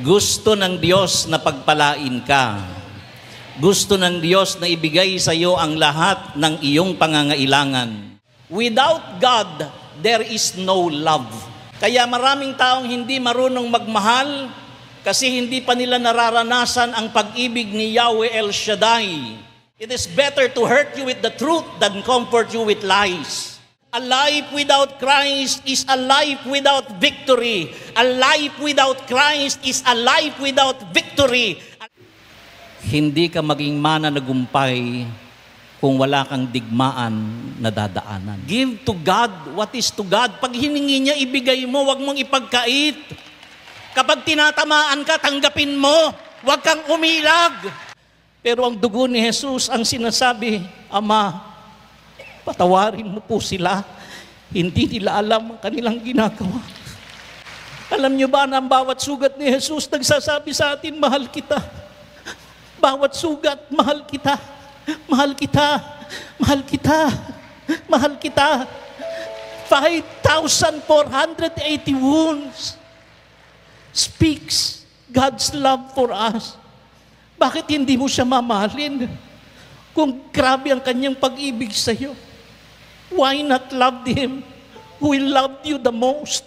Gusto ng Diyos na pagpalain ka. Gusto ng Diyos na ibigay sa iyo ang lahat ng iyong pangangailangan. Without God, there is no love. Kaya maraming taong hindi marunong magmahal kasi hindi pa nila nararanasan ang pag-ibig ni Yahweh El Shaddai. It is better to hurt you with the truth than comfort you with lies. A life without Christ is a life without victory. A life without Christ is a life without victory. Hindi ka maging mananagumpay kung wala kang digmaan na dadaanan. Give to God what is to God. Pag hiningi niya, ibigay mo, wag mong ipagkait. Kapag tinatamaan ka, tanggapin mo. Wag kang umilag. Pero ang dugo ni Jesus ang sinasabi, Ama, patawarin mo po sila. Hindi nila alam ang kanilang ginagawa. Alam niyo ba na ang bawat sugat ni Jesus nagsasabi sa atin, mahal kita. Bawat sugat, mahal kita. Mahal kita. Mahal kita. Mahal kita. 5,480 wounds speaks God's love for us. Bakit hindi mo siya mamahalin? Kung grabe ang kanyang pag-ibig sa iyo. Why not love Him who will love you the most?